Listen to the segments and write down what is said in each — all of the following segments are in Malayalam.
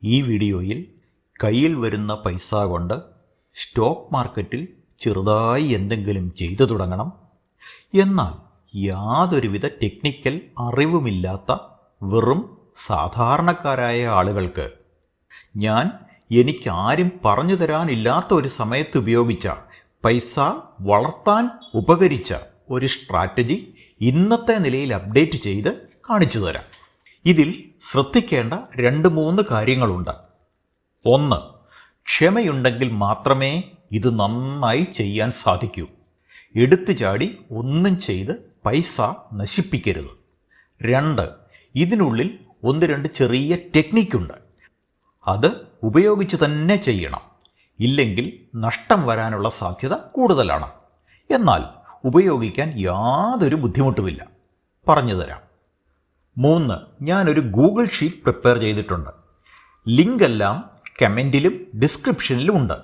ഈ വീഡിയോയിൽ കയ്യിൽ വരുന്ന പൈസ കൊണ്ട് സ്റ്റോക്ക് മാർക്കറ്റിൽ ചെറുതായി എന്തെങ്കിലും ചെയ്തു തുടങ്ങണം, എന്നാൽ യാതൊരുവിധ ടെക്നിക്കൽ അറിവുമില്ലാത്ത വെറും സാധാരണക്കാരായ ആളുകൾക്ക് എനിക്കാരും പറഞ്ഞു തരാനില്ലാത്ത ഒരു സമയത്ത് ഉപയോഗിച്ച പൈസ വളർത്താൻ ഉപകരിച്ച ഒരു സ്ട്രാറ്റജി ഇന്നത്തെ നിലയിൽ അപ്ഡേറ്റ് ചെയ്ത് കാണിച്ചു തരാം. ഇതിൽ ശ്രദ്ധിക്കേണ്ട 2-3 കാര്യങ്ങളുണ്ട്. 1. ക്ഷമയുണ്ടെങ്കിൽ മാത്രമേ ഇത് നന്നായി ചെയ്യാൻ സാധിക്കൂ. എടുത്തു ചാടി ഒന്നും ചെയ്ത് പൈസ നശിപ്പിക്കരുത്. 2. ഇതിനുള്ളിൽ 1-2 ചെറിയ ടെക്നിക്കുണ്ട്. അത് ഉപയോഗിച്ച് തന്നെ ചെയ്യണം. ഇല്ലെങ്കിൽ നഷ്ടം വരാനുള്ള സാധ്യത കൂടുതലാണ്. എന്നാൽ ഉപയോഗിക്കാൻ യാതൊരു ബുദ്ധിമുട്ടുമില്ല. പറഞ്ഞു തരാം. 3. ഞാനൊരു ഗൂഗിൾ ഷീറ്റ് പ്രിപ്പയർ ചെയ്തിട്ടുണ്ട്. ലിങ്ക് എല്ലാം കമൻറ്റിലും ഡിസ്ക്രിപ്ഷനിലും ഉണ്ട്.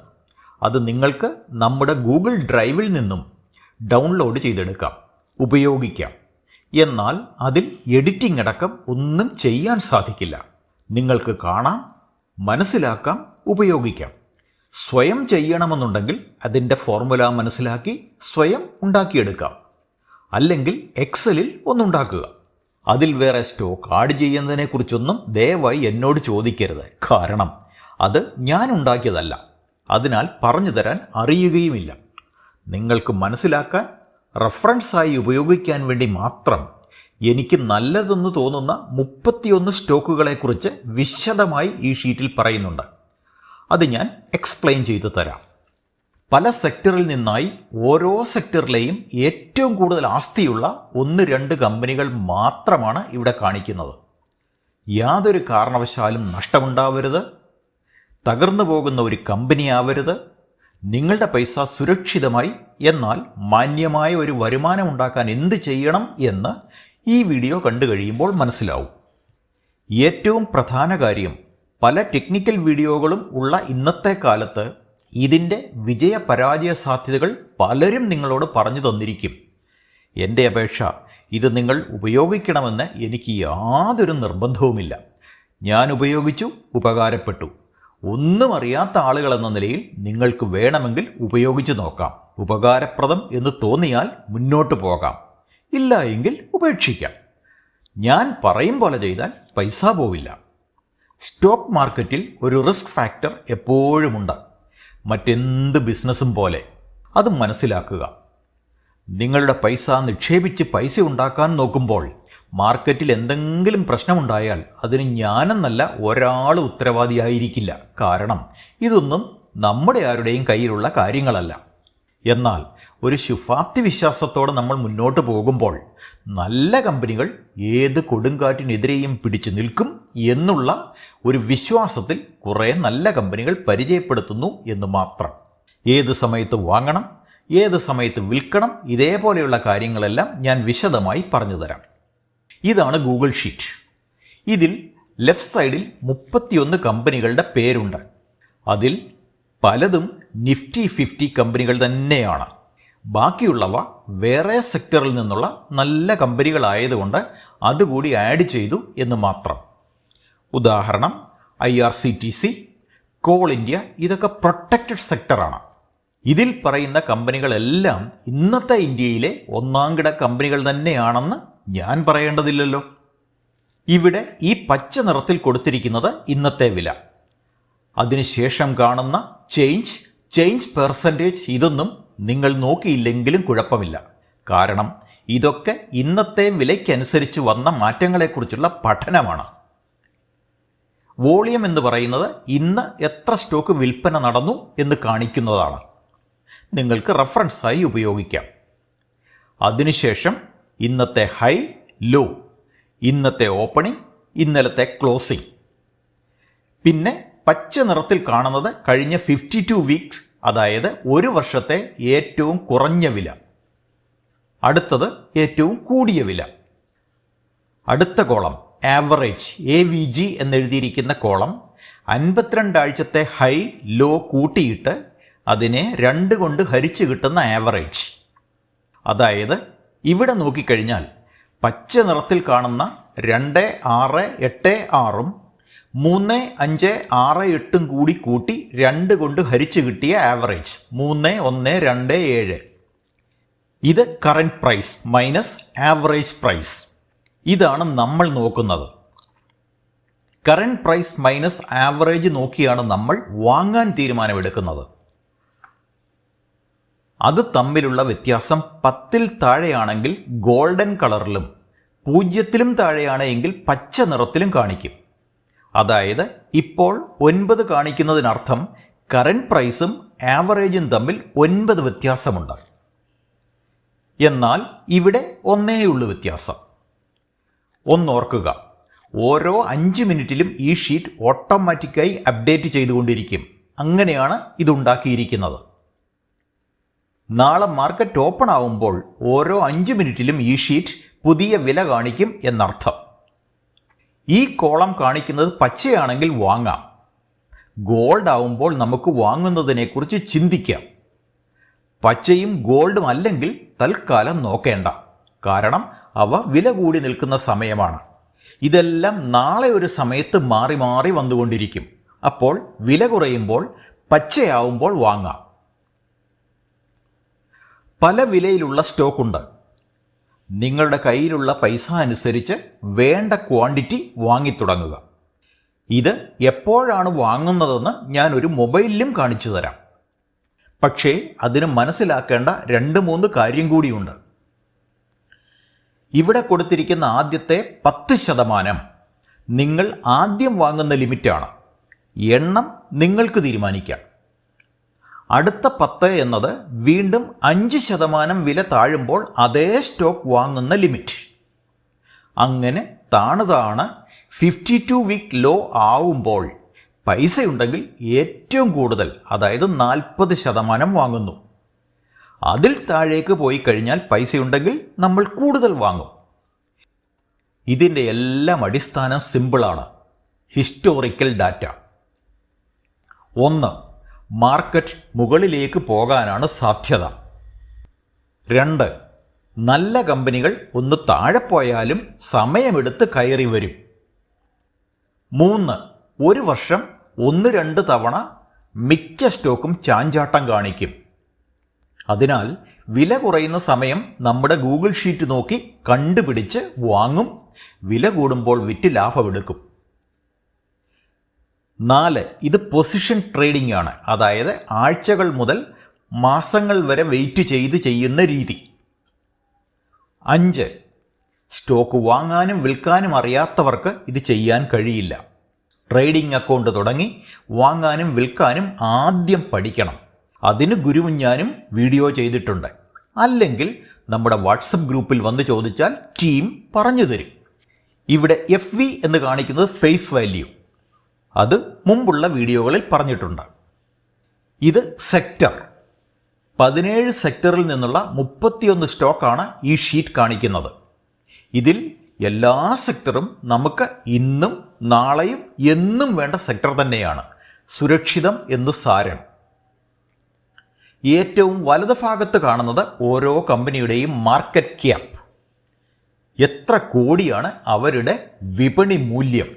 അത് നിങ്ങൾക്ക് നമ്മുടെ ഗൂഗിൾ ഡ്രൈവിൽ നിന്നും ഡൗൺലോഡ് ചെയ്തെടുക്കാം, ഉപയോഗിക്കാം. എന്നാൽ അതിൽ എഡിറ്റിംഗ് അടക്കം ഒന്നും ചെയ്യാൻ സാധിക്കില്ല. നിങ്ങൾക്ക് കാണാം, മനസ്സിലാക്കാം, ഉപയോഗിക്കാം. സ്വയം ചെയ്യണമെന്നുണ്ടെങ്കിൽ അതിൻ്റെ ഫോർമുല മനസ്സിലാക്കി സ്വയം ഉണ്ടാക്കിയെടുക്കാം. അല്ലെങ്കിൽ എക്സലിൽ ഒന്നുണ്ടാക്കുക. അതിൽ വേറെ സ്റ്റോക്ക് ആഡ് ചെയ്യുന്നതിനെക്കുറിച്ചൊന്നും ദയവായി എന്നോട് ചോദിക്കരുത്. കാരണം അത് ഞാൻ ഉണ്ടാക്കിയതല്ല. അതിനാൽ പറഞ്ഞു തരാൻ അറിയുകയുമില്ല. നിങ്ങൾക്ക് മനസ്സിലാക്കാൻ, റെഫറൻസായി ഉപയോഗിക്കാൻ വേണ്ടി മാത്രം എനിക്ക് നല്ലതെന്ന് തോന്നുന്ന 31 സ്റ്റോക്കുകളെക്കുറിച്ച് വിശദമായി ഈ ഷീറ്റിൽ പറയുന്നുണ്ട്. അത് ഞാൻ എക്സ്പ്ലെയിൻ ചെയ്തു തരാം. പല സെക്ടറിൽ നിന്നായി ഓരോ സെക്ടറിലെയും ഏറ്റവും കൂടുതൽ ആസ്തിയുള്ള 1-2 കമ്പനികൾ മാത്രമാണ് ഇവിടെ കാണിക്കുന്നത്. യാതൊരു കാരണവശാലും നഷ്ടമുണ്ടാവരുത്, തകർന്നു പോകുന്ന ഒരു കമ്പനി ആവരുത്. നിങ്ങളുടെ പൈസ സുരക്ഷിതമായി എന്നാൽ മാന്യമായ ഒരു വരുമാനം ഉണ്ടാക്കാൻ എന്ത് ചെയ്യണം എന്ന് ഈ വീഡിയോ കണ്ടു കഴിയുമ്പോൾ മനസ്സിലാവും. ഏറ്റവും പ്രധാന കാര്യം, പല ടെക്നിക്കൽ വീഡിയോകളും ഉള്ള ഇന്നത്തെ കാലത്ത് ഇതിൻ്റെ വിജയപരാജയ സാധ്യതകൾ പലരും നിങ്ങളോട് പറഞ്ഞു തന്നിരിക്കും. എൻ്റെ അപേക്ഷ, ഇത് നിങ്ങൾ ഉപയോഗിക്കണമെന്ന് എനിക്ക് യാതൊരു നിർബന്ധവുമില്ല. ഞാൻ ഉപയോഗിച്ചു, ഉപകാരപ്പെട്ടു. ഒന്നും അറിയാത്ത ആളുകളെന്ന നിലയിൽ നിങ്ങൾക്ക് വേണമെങ്കിൽ ഉപയോഗിച്ച് നോക്കാം. ഉപകാരപ്രദം എന്ന് തോന്നിയാൽ മുന്നോട്ട് പോകാം, ഇല്ല എങ്കിൽ ഉപേക്ഷിക്കാം. ഞാൻ പറയും പോലെ ചെയ്താൽ പൈസ പോവില്ല. സ്റ്റോക്ക് മാർക്കറ്റിൽ ഒരു റിസ്ക് ഫാക്ടർ എപ്പോഴുമുണ്ട്, മറ്റെന്ത് ബിസിനസ്സും പോലെ. അത് മനസ്സിലാക്കുക. നിങ്ങളുടെ പൈസ നിക്ഷേപിച്ച് പൈസ ഉണ്ടാക്കാൻ നോക്കുമ്പോൾ മാർക്കറ്റിൽ എന്തെങ്കിലും പ്രശ്നമുണ്ടായാൽ അതിന് ഞാനെന്നല്ല ഒരാൾ ഉത്തരവാദിയായിരിക്കില്ല. കാരണം ഇതൊന്നും നമ്മുടെ ആരുടെയും കയ്യിലുള്ള കാര്യങ്ങളല്ല. എന്നാൽ ഒരു ശുഭാപ്തി വിശ്വാസത്തോടെ നമ്മൾ മുന്നോട്ട് പോകുമ്പോൾ നല്ല കമ്പനികൾ ഏത് കൊടുങ്കാറ്റിനെതിരെയും പിടിച്ചു നിൽക്കും എന്നുള്ള ഒരു വിശ്വാസത്തിൽ കുറേ നല്ല കമ്പനികൾ പരിചയപ്പെടുത്തുന്നു എന്ന് മാത്രം. ഏത് സമയത്ത് വാങ്ങണം, ഏത് സമയത്ത് വിൽക്കണം, ഇതേപോലെയുള്ള കാര്യങ്ങളെല്ലാം ഞാൻ വിശദമായി പറഞ്ഞു തരാം. ഇതാണ് ഗൂഗിൾ ഷീറ്റ്. ഇതിൽ ലെഫ്റ്റ് സൈഡിൽ 31 കമ്പനികളുടെ പേരുണ്ട്. അതിൽ പലതും നിഫ്റ്റി 50 കമ്പനികൾ തന്നെയാണ്. ബാക്കിയുള്ളവ വേറെ സെക്ടറിൽ നിന്നുള്ള നല്ല കമ്പനികളായതുകൊണ്ട് അതുകൂടി ആഡ് ചെയ്തു എന്ന് മാത്രം. ഉദാഹരണം, IRCTC, കോൾ ഇന്ത്യ, ഇതൊക്കെ പ്രൊട്ടക്റ്റഡ് സെക്ടറാണ്. ഇതിൽ പറയുന്ന കമ്പനികളെല്ലാം ഇന്നത്തെ ഇന്ത്യയിലെ ഒന്നാംകിട കമ്പനികൾ തന്നെയാണെന്ന് ഞാൻ പറയേണ്ടതില്ലല്ലോ. ഇവിടെ ഈ പച്ച നിറത്തിൽ കൊടുത്തിരിക്കുന്നത് ഇന്നത്തെ വില. അതിനുശേഷം കാണുന്ന ചേഞ്ച് പെർസെൻറ്റേജ്, ഇതൊന്നും നിങ്ങൾ നോക്കിയില്ലെങ്കിലും കുഴപ്പമില്ല. കാരണം ഇതൊക്കെ ഇന്നത്തെ വിലയ്ക്കനുസരിച്ച് വന്ന മാറ്റങ്ങളെക്കുറിച്ചുള്ള പഠനമാണ്. വോളിയം എന്ന് പറയുന്നത് ഇന്ന് എത്ര സ്റ്റോക്ക് വിൽപ്പന നടന്നു എന്ന് കാണിക്കുന്നതാണ്. നിങ്ങൾക്ക് റെഫറൻസായി ഉപയോഗിക്കാം. അതിനുശേഷം ഇന്നത്തെ ഹൈ, ലോ, ഇന്നത്തെ ഓപ്പണിംഗ്, ഇന്നലത്തെ ക്ലോസിംഗ്. പിന്നെ പച്ച നിറത്തിൽ കാണുന്നത് കഴിഞ്ഞ 52 വീക്സ്, അതായത് ഒരു വർഷത്തെ ഏറ്റവും കുറഞ്ഞ വില. അടുത്തത് ഏറ്റവും കൂടിയ വില. അടുത്ത കോളം ആവറേജ്, AVG എന്നെഴുതിയിരിക്കുന്ന കോളം 52 ആഴ്ചത്തെ ഹൈ, ലോ കൂട്ടിയിട്ട് അതിനെ 2 കൊണ്ട് ഹരിച്ച് കിട്ടുന്ന ആവറേജ്. അതായത് ഇവിടെ നോക്കിക്കഴിഞ്ഞാൽ പച്ച നിറത്തിൽ കാണുന്ന 2, 6, 8, 6ഉം 3, 5, 6, 8 കൂടി കൂട്ടി 2 കൊണ്ട് ഹരിച്ച് കിട്ടിയ ആവറേജ് 3127. ഇത് current price minus average price. ഇതാണ് നമ്മൾ നോക്കുന്നത്. കറന്റ് പ്രൈസ് മൈനസ് ആവറേജ് നോക്കിയാണ് നമ്മൾ വാങ്ങാൻ തീരുമാനമെടുക്കുന്നത്. അത് തമ്മിലുള്ള വ്യത്യാസം 10-ൽ താഴെയാണെങ്കിൽ ഗോൾഡൻ കളറിലും 0-ലും താഴെയാണെങ്കിൽ പച്ച നിറത്തിലും കാണിക്കും. അതായത് ഇപ്പോൾ 9 കാണിക്കുന്നതിനർത്ഥം കറന്റ് പ്രൈസും ആവറേജും തമ്മിൽ 9 വ്യത്യാസമുണ്ട്. എന്നാൽ ഇവിടെ ഒന്നേയുള്ളൂ വ്യത്യാസം. ഒന്നോർക്കുക, ഓരോ 5 മിനിറ്റിലും ഈ ഷീറ്റ് ഓട്ടോമാറ്റിക്കായി അപ്ഡേറ്റ് ചെയ്തുകൊണ്ടിരിക്കും. അങ്ങനെയാണ് ഇതുണ്ടാക്കിയിരിക്കുന്നത്. നാളെ മാർക്കറ്റ് ഓപ്പൺ ആവുമ്പോൾ ഓരോ 5 മിനിറ്റിലും ഈ ഷീറ്റ് പുതിയ വില കാണിക്കും എന്നർത്ഥം. ഈ കോളം കാണിക്കുന്നത് പച്ചയാണെങ്കിൽ വാങ്ങാം. ഗോൾഡ് ആവുമ്പോൾ നമുക്ക് വാങ്ങുന്നതിനെക്കുറിച്ച് ചിന്തിക്കാം. പച്ചയും ഗോൾഡും അല്ലെങ്കിൽ തൽക്കാലം നോക്കേണ്ട, കാരണം അവ വില കൂടി നിൽക്കുന്ന സമയമാണ്. ഇതെല്ലാം നാളെ ഒരു സമയത്ത് മാറി മാറി വന്നുകൊണ്ടിരിക്കും. അപ്പോൾ വില കുറയുമ്പോൾ പച്ചയാവുമ്പോൾ വാങ്ങാം. പല വിലയിലുള്ള സ്റ്റോക്കുണ്ട്. നിങ്ങളുടെ കയ്യിലുള്ള പൈസ അനുസരിച്ച് വേണ്ട ക്വാണ്ടിറ്റി വാങ്ങിത്തുടങ്ങുക. ഇത് എപ്പോഴാണ് വാങ്ങുന്നതെന്ന് ഞാൻ ഒരു മൊബൈലിലും കാണിച്ചു തരാം. പക്ഷേ അതിന് മനസ്സിലാക്കേണ്ട 2-3 കാര്യം കൂടിയുണ്ട്. ഇവിടെ കൊടുത്തിരിക്കുന്ന ആദ്യത്തെ 10% നിങ്ങൾ ആദ്യം വാങ്ങുന്ന ലിമിറ്റാണ്. എണ്ണം നിങ്ങൾക്ക് തീരുമാനിക്കാം. അടുത്ത 10 എന്നത് വീണ്ടും 5% വില താഴുമ്പോൾ അതേ സ്റ്റോക്ക് വാങ്ങുന്ന ലിമിറ്റ്. അങ്ങനെ താണ് 52 വീക്ക് ലോ ആവുമ്പോൾ പൈസയുണ്ടെങ്കിൽ ഏറ്റവും കൂടുതൽ, അതായത് 40% വാങ്ങുന്നു. അതിൽ താഴേക്ക് പോയി കഴിഞ്ഞാൽ പൈസയുണ്ടെങ്കിൽ നമ്മൾ കൂടുതൽ വാങ്ങും. ഇതിൻ്റെ എല്ലാം അടിസ്ഥാനം സിമ്പിളാണ്: ഹിസ്റ്റോറിക്കൽ ഡാറ്റ. 1. മാർക്കറ്റ് മുകളിലേക്ക് പോകാനാണ് സാധ്യത. 2. നല്ല കമ്പനികൾ ഒന്ന് താഴെ പോയാലും സമയമെടുത്ത് കയറി വരും. 3. ഒരു വർഷം 1-2 തവണ മിക്ക സ്റ്റോക്കും ചാഞ്ചാട്ടം കാണിക്കും. അതിനാൽ വില കുറയുന്ന സമയം നമ്മുടെ ഗൂഗിൾ ഷീറ്റ് നോക്കി കണ്ടുപിടിച്ച് വാങ്ങും. വില കൂടുമ്പോൾ വിറ്റ് ലാഭമെടുക്കും. 4. ഇത് പൊസിഷൻ ട്രേഡിംഗ് ആണ്. അതായത് ആഴ്ചകൾ മുതൽ മാസങ്ങൾ വരെ വെയിറ്റ് ചെയ്ത് ചെയ്യുന്ന രീതി. 5. സ്റ്റോക്ക് വാങ്ങാനും വിൽക്കാനും അറിയാത്തവർക്ക് ഇത് ചെയ്യാൻ കഴിയില്ല. ട്രേഡിംഗ് അക്കൗണ്ട് തുടങ്ങി വാങ്ങാനും വിൽക്കാനും ആദ്യം പഠിക്കണം. അതിന് ഗുരുവും വീഡിയോ ചെയ്തിട്ടുണ്ട്. അല്ലെങ്കിൽ നമ്മുടെ വാട്സപ്പ് ഗ്രൂപ്പിൽ വന്ന് ചോദിച്ചാൽ ടീം പറഞ്ഞു തരും. ഇവിടെ FV എന്ന് കാണിക്കുന്നത് ഫേസ് വാല്യൂ. അത് മുമ്പുള്ള വീഡിയോകളിൽ പറഞ്ഞിട്ടുണ്ട്. ഇത് സെക്ടർ. 17 സെക്ടറിൽ നിന്നുള്ള 31 സ്റ്റോക്കാണ് ഈ ഷീറ്റ് കാണിക്കുന്നത്. ഇതിൽ എല്ലാ സെക്ടറും നമുക്ക് ഇന്നും നാളെയും എന്നും വേണ്ട സെക്ടർ തന്നെയാണ്. സുരക്ഷിതം എന്ന് സാരം. ഏറ്റവും വലതുഭാഗത്ത് കാണുന്നത് ഓരോ കമ്പനിയുടെയും മാർക്കറ്റ് ക്യാപ്പ്. എത്ര കോടിയാണ് അവരുടെ വിപണി മൂല്യം.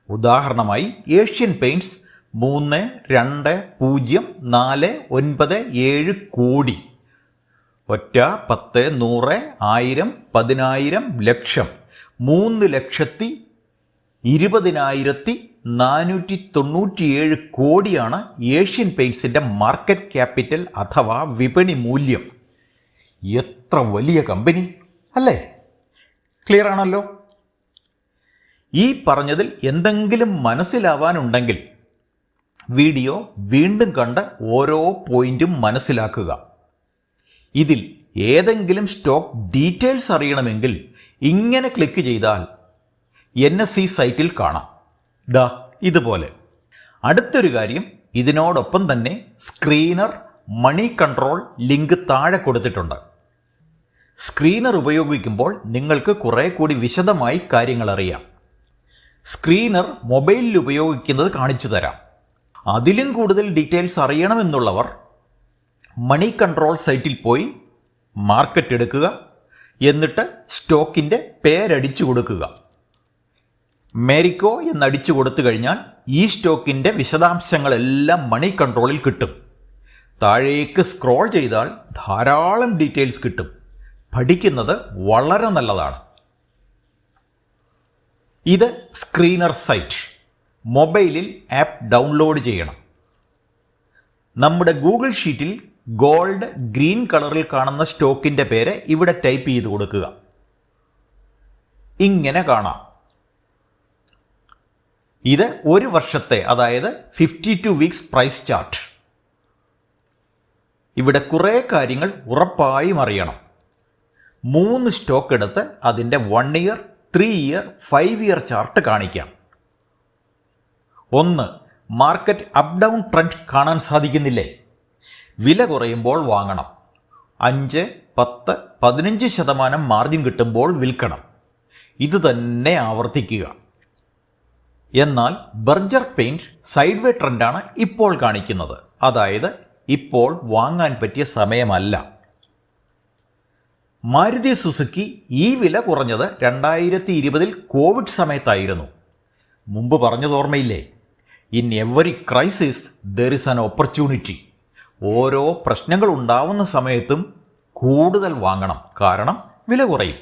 ഉദാഹരണമായി ഏഷ്യൻ പെയിൻറ്റ്സ് 3,2,0,4,9,7 കോടി. ഒറ്റ 10, 100, 1000, 10,000, ലക്ഷം. 3,20,497 കോടിയാണ് ഏഷ്യൻ പെയിൻറ്റ്സിൻ്റെ മാർക്കറ്റ് ക്യാപിറ്റൽ അഥവാ വിപണി മൂല്യം. എത്ര വലിയ കമ്പനി അല്ലേ? ക്ലിയർ ആണല്ലോ? ഈ പറഞ്ഞതിൽ എന്തെങ്കിലും മനസ്സിലാവാനുണ്ടെങ്കിൽ വീഡിയോ വീണ്ടും കണ്ട് ഓരോ പോയിന്റും മനസ്സിലാക്കുക. ഇതിൽ ഏതെങ്കിലും സ്റ്റോക്ക് ഡീറ്റെയിൽസ് അറിയണമെങ്കിൽ ഇങ്ങനെ ക്ലിക്ക് ചെയ്താൽ NSE സൈറ്റിൽ കാണാം. ദാ ഇതുപോലെ. അടുത്തൊരു കാര്യം, ഇതിനോടൊപ്പം തന്നെ സ്ക്രീനർ, മണി കൺട്രോൾ ലിങ്ക് താഴെ കൊടുത്തിട്ടുണ്ട്. സ്ക്രീനർ ഉപയോഗിക്കുമ്പോൾ നിങ്ങൾക്ക് കുറെ കൂടി വിശദമായി കാര്യങ്ങൾ അറിയാം. സ്ക്രീനർ മൊബൈലിൽ ഉപയോഗിക്കുന്നത് കാണിച്ചു തരാം. അതിലും കൂടുതൽ ഡീറ്റെയിൽസ് അറിയണമെന്നുള്ളവർ മണി കൺട്രോൾ സൈറ്റിൽ പോയി മാർക്കറ്റ് എടുക്കുക, എന്നിട്ട് സ്റ്റോക്കിൻ്റെ പേരടിച്ചു കൊടുക്കുക. മേരിക്കോ എന്നടിച്ചു കൊടുത്തു കഴിഞ്ഞാൽ ഈ സ്റ്റോക്കിൻ്റെ വിശദാംശങ്ങളെല്ലാം മണി കൺട്രോളിൽ കിട്ടും. താഴേക്ക് സ്ക്രോൾ ചെയ്താൽ ധാരാളം ഡീറ്റെയിൽസ് കിട്ടും. പഠിക്കുന്നത് വളരെ നല്ലതാണ്. ഇത് സ്ക്രീനർ സൈറ്റ്. മൊബൈലിൽ ആപ്പ് ഡൗൺലോഡ് ചെയ്യണം. നമ്മുടെ ഗൂഗിൾ ഷീറ്റിൽ ഗോൾഡ് ഗ്രീൻ കളറിൽ കാണുന്ന സ്റ്റോക്കിൻ്റെ പേര് ഇവിടെ ടൈപ്പ് ചെയ്ത് കൊടുക്കുക. ഇങ്ങനെ കാണാം. ഇത് ഒരു വർഷത്തെ, അതായത് 52 വീക്സ് പ്രൈസ് ചാർട്ട്. ഇവിടെ കുറേ കാര്യങ്ങൾ ഉറപ്പായും അറിയണം. 3 സ്റ്റോക്ക് എടുത്ത് അതിൻ്റെ 1 ഇയർ, 3 ഇയർ, 5 ഇയർ ചാർട്ട് കാണിക്കാം. 1. മാർക്കറ്റ് അപ്പ് ഡൗൺ ട്രെൻഡ് കാണാൻ സാധിക്കുന്നില്ലേ? വില കുറയുമ്പോൾ വാങ്ങണം. 5, 10, 15% മാർജിൻ കിട്ടുമ്പോൾ വിൽക്കണം. ഇത് തന്നെ ആവർത്തിക്കുക. എന്നാൽ ബർജർ പെയിൻറ് സൈഡ് വേ ട്രെൻഡാണ് ഇപ്പോൾ കാണിക്കുന്നത്. അതായത് ഇപ്പോൾ വാങ്ങാൻ പറ്റിയ സമയമല്ല. മാരുതി സുസുക്കി ഈ വില കുറഞ്ഞത് 2020 കോവിഡ് സമയത്തായിരുന്നു. മുമ്പ് പറഞ്ഞത് ഓർമ്മയില്ലേ? In every crisis there is an opportunity. ഓരോ പ്രശ്നങ്ങൾ ഉണ്ടാവുന്ന സമയത്തും കൂടുതൽ വാങ്ങണം, കാരണം വില കുറയും.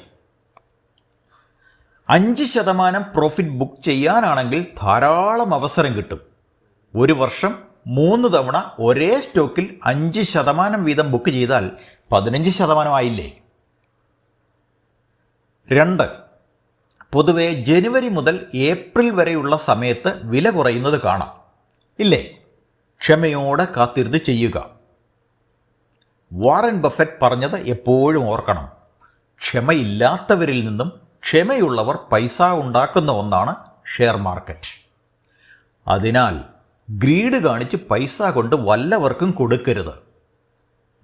5% പ്രോഫിറ്റ് ബുക്ക് ചെയ്യാനാണെങ്കിൽ ധാരാളം അവസരം കിട്ടും. ഒരു വർഷം 3 തവണ ഒരേ സ്റ്റോക്കിൽ 5% വീതം ബുക്ക് ചെയ്താൽ 15% ആയില്ലേ? 2. പൊതുവെ ജനുവരി മുതൽ ഏപ്രിൽ വരെയുള്ള സമയത്ത് വില കുറയുന്നത് കാണാം, ഇല്ലേ? ക്ഷമയോടെ കാത്തിരുന്ന് ചെയ്യുക. വാറൻ ബഫറ്റ് പറഞ്ഞത് എപ്പോഴും ഓർക്കണം. ക്ഷമയില്ലാത്തവരിൽ നിന്നും ക്ഷമയുള്ളവർ പൈസ ഉണ്ടാക്കുന്ന ഒന്നാണ് ഷെയർ മാർക്കറ്റ്. അതിനാൽ ഗ്രീഡ് കാണിച്ച് പൈസ കൊണ്ട് വല്ലവർക്കും കൊടുക്കരുത്.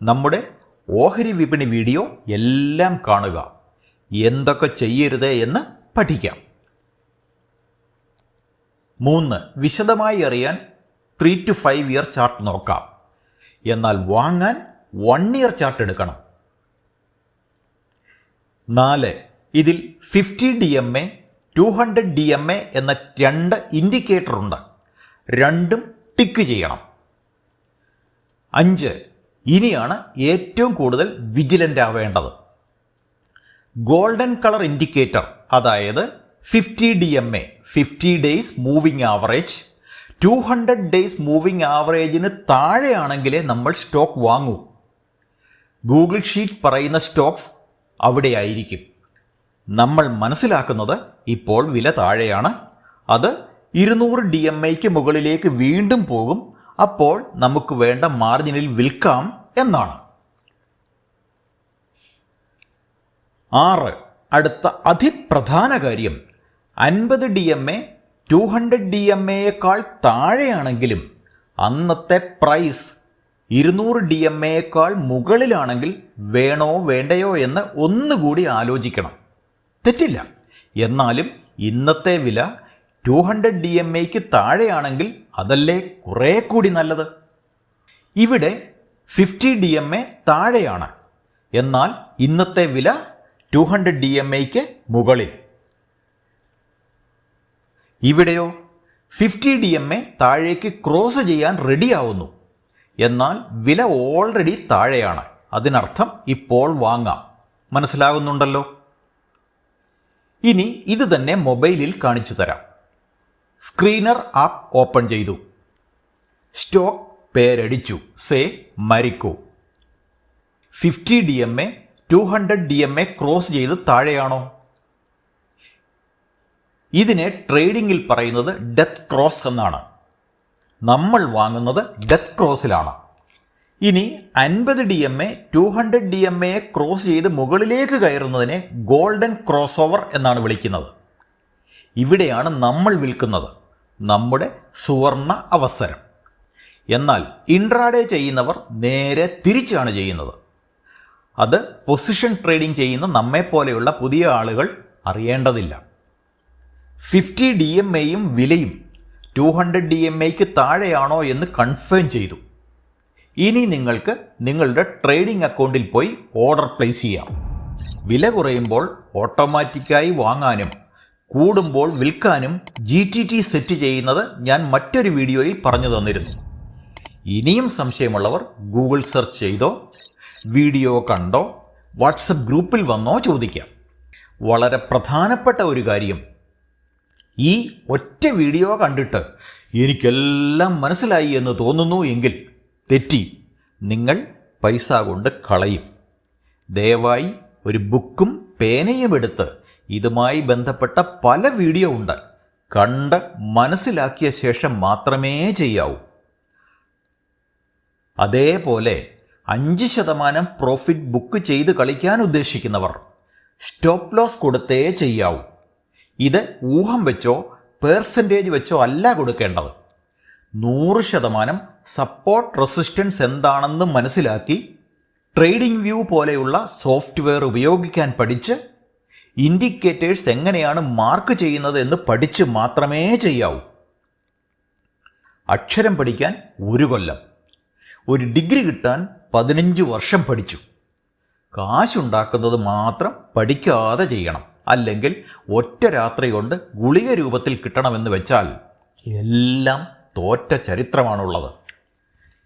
നമ്മുടെ ഓഹരി വിപണി വീഡിയോ എല്ലാം കാണുക. എന്തൊക്കെ ചെയ്യരുത് എന്ന് പഠിക്കാം. 3. വിശദമായി അറിയാൻ 3 to 5 ഇയർ ചാർട്ട് നോക്കാം. എന്നാൽ വാങ്ങാൻ 1 ഇയർ ചാർട്ട് എടുക്കണം. 4. ഇതിൽ 50 DMA, 200 DMA എന്ന 2 ഇൻഡിക്കേറ്റർ ഉണ്ട്. രണ്ടും ടിക്ക് ചെയ്യണം. 5. ഇനിയാണ് ഏറ്റവും കൂടുതൽ വിജിലൻ്റ് ആവേണ്ടത്. ഗോൾഡൻ കളർ ഇൻഡിക്കേറ്റർ, അതായത് 50 DMA 50 days moving average, 200 days moving ആവറേജിന് താഴെയാണെങ്കിലേ നമ്മൾ സ്റ്റോക്ക് വാങ്ങൂ. ഗൂഗിൾ ഷീറ്റ് പറയുന്ന സ്റ്റോക്സ് അവിടെയായിരിക്കും. നമ്മൾ മനസ്സിലാക്കുന്നത് ഇപ്പോൾ വില താഴെയാണ്, അത് 200 DMAയ്ക്ക് മുകളിലേക്ക് വീണ്ടും പോകും, അപ്പോൾ നമുക്ക് വേണ്ട മാർജിനിൽ വിൽക്കാം എന്നാണ്. 6. അടുത്ത അതിപ്രധാന കാര്യം, 50 DMA 200 DMAയേക്കാൾ താഴെയാണെങ്കിലും അന്നത്തെ പ്രൈസ് 200 DMAയേക്കാൾ മുകളിലാണെങ്കിൽ വേണോ വേണ്ടയോ എന്ന് ഒന്നുകൂടി ആലോചിക്കണം. തെറ്റില്ല. എന്നാലും ഇന്നത്തെ വില 200 DMAയ്ക്ക് താഴെയാണെങ്കിൽ അതല്ലേ കുറേ കൂടി നല്ലത്. ഇവിടെ 50 DMA താഴെയാണ്, എന്നാൽ ഇന്നത്തെ വില 200 DMAയ്ക്ക് മുകളിൽ. ഇവിടെയോ 50 DMA താഴേക്ക് ക്രോസ് ചെയ്യാൻ റെഡിയാവുന്നു, എന്നാൽ വില ഓൾറെഡി താഴെയാണ്. അതിനർത്ഥം ഇപ്പോൾ വാങ്ങാം. മനസ്സിലാകുന്നുണ്ടല്ലോ? ഇനി ഇത് തന്നെ മൊബൈലിൽ കാണിച്ചു തരാം. സ്ക്രീനർ ആപ്പ് ഓപ്പൺ ചെയ്തു. സ്റ്റോക്ക് പേരടിച്ചു, say Marico. 50 DMA 200 DMA cross ചെയ്ത് താഴെയാണോ? ഇതിനെ ട്രേഡിങ്ങിൽ പറയുന്നത് ഡെത്ത് ക്രോസ് എന്നാണ്. നമ്മൾ വാങ്ങുന്നത് ഡെത്ത് ക്രോസിലാണ്. ഇനി 50 DMA 200 DMAയെ ക്രോസ് ചെയ്ത് മുകളിലേക്ക് കയറുന്നതിനെ ഗോൾഡൻ ക്രോസ് ഓവർ എന്നാണ് വിളിക്കുന്നത്. ഇവിടെയാണ് നമ്മൾ വിൽക്കുന്നത്, നമ്മുടെ സുവർണ അവസരം. എന്നാൽ ഇൻട്രാഡേ ചെയ്യുന്നവർ നേരെ തിരിച്ചാണ് ചെയ്യുന്നത്. അത് പൊസിഷൻ ട്രേഡിംഗ് ചെയ്യുന്ന നമ്മെപ്പോലെയുള്ള പുതിയ ആളുകൾ അറിയേണ്ടതില്ല. 50 DMAയും വിലയും 200 DMAയ്ക്ക് താഴെയാണോ എന്ന് കൺഫേം ചെയ്തു. ഇനി നിങ്ങൾക്ക് നിങ്ങളുടെ ട്രേഡിംഗ് അക്കൗണ്ടിൽ പോയി ഓർഡർ പ്ലേസ് ചെയ്യാം. വില കുറയുമ്പോൾ ഓട്ടോമാറ്റിക്കായി വാങ്ങാനും കൂടുമ്പോൾ വിൽക്കാനും GTT സെറ്റ് ചെയ്യുന്നത് ഞാൻ മറ്റൊരു വീഡിയോയിൽ പറഞ്ഞു തന്നിരുന്നു. ഇനിയും സംശയമുള്ളവർ ഗൂഗിൾ സെർച്ച് ചെയ്തോ, വീഡിയോ കണ്ടോ, വാട്സപ്പ് ഗ്രൂപ്പിൽ വന്നോ ചോദിക്കാം. വളരെ പ്രധാനപ്പെട്ട ഒരു കാര്യം, ഈ ഒറ്റ വീഡിയോ കണ്ടിട്ട് എനിക്കെല്ലാം മനസ്സിലായി എന്ന് തോന്നുന്നു എങ്കിൽ തെറ്റി, നിങ്ങൾ പൈസ കൊണ്ട് കളയും. ദയവായി ഒരു ബുക്കും പേനയും എടുത്ത് ഇതുമായി ബന്ധപ്പെട്ട പല വീഡിയോ ഉണ്ട്, കണ്ട് മനസ്സിലാക്കിയ ശേഷം മാത്രമേ ചെയ്യാവൂ. അതേപോലെ 5% പ്രോഫിറ്റ് ബുക്ക് ചെയ്ത് കളിക്കാൻ ഉദ്ദേശിക്കുന്നവർ സ്റ്റോപ്പ് ലോസ് കൊടുത്തേ ചെയ്യാവൂ. ഇത് ഊഹം വെച്ചോ പേഴ്സൻറ്റേജ് വെച്ചോ അല്ല കൊടുക്കേണ്ടത്. 100% സപ്പോർട്ട് റെസിസ്റ്റൻസ് എന്താണെന്ന് മനസ്സിലാക്കി ട്രേഡിംഗ് വ്യൂ പോലെയുള്ള സോഫ്റ്റ്വെയർ ഉപയോഗിക്കാൻ പഠിച്ച് ഇൻഡിക്കേറ്റേഴ്സ് എങ്ങനെയാണ് മാർക്ക് ചെയ്യുന്നത് എന്ന് പഠിച്ച് മാത്രമേ ചെയ്യാവൂ. അക്ഷരം പഠിക്കാൻ 1 കൊല്ലം, ഒരു ഡിഗ്രി കിട്ടാൻ 15 വർഷം പഠിച്ചു. കാശുണ്ടാക്കുന്നത് മാത്രം പഠിക്കാതെ ചെയ്യണം. അല്ലെങ്കിൽ ഒറ്റ രാത്രി കൊണ്ട് ഗുളിക രൂപത്തിൽ കിട്ടണമെന്ന് വെച്ചാൽ എല്ലാം തോറ്റ ചരിത്രമാണുള്ളത്.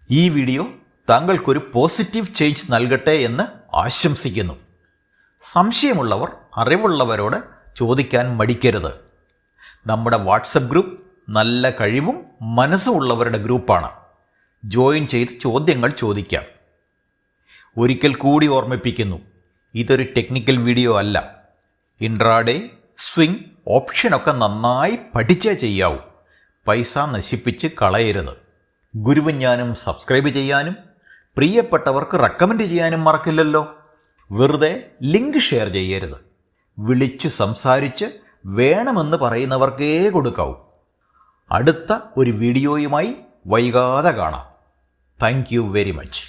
ഈ വീഡിയോ താങ്കൾക്കൊരു പോസിറ്റീവ് ചേഞ്ച് നൽകട്ടെ എന്ന് ആശംസിക്കുന്നു. സംശയമുള്ളവർ അറിവുള്ളവരോട് ചോദിക്കാൻ മടിക്കരുത്. നമ്മുടെ വാട്സപ്പ് ഗ്രൂപ്പ് നല്ല കഴിവും മനസ്സുമുള്ളവരുടെ ഗ്രൂപ്പാണ്. ജോയിൻ ചെയ്ത് ചോദ്യങ്ങൾ ചോദിക്കാം. ഒരിക്കൽ കൂടി ഓർമ്മിപ്പിക്കുന്നു, ഇതൊരു ടെക്നിക്കൽ വീഡിയോ അല്ല. ഇൻട്രാഡേ, സ്വിംഗ്, ഓപ്ഷനൊക്കെ നന്നായി പഠിച്ചേ ചെയ്യാവൂ. പൈസ നശിപ്പിച്ച് കളയരുത്. ഗുരുവും ഞാനും സബ്സ്ക്രൈബ് ചെയ്യാനും പ്രിയപ്പെട്ടവർക്ക് റെക്കമെൻഡ് ചെയ്യാനും മറക്കില്ലല്ലോ. വെറുതെ ലിങ്ക് ഷെയർ ചെയ്യരുത്. വിളിച്ചു സംസാരിച്ച് വേണമെന്ന് പറയുന്നവർക്കേ കൊടുക്കാവൂ. അടുത്ത ഒരു വീഡിയോയുമായി വൈകാതെ കാണാം. Thank you very much.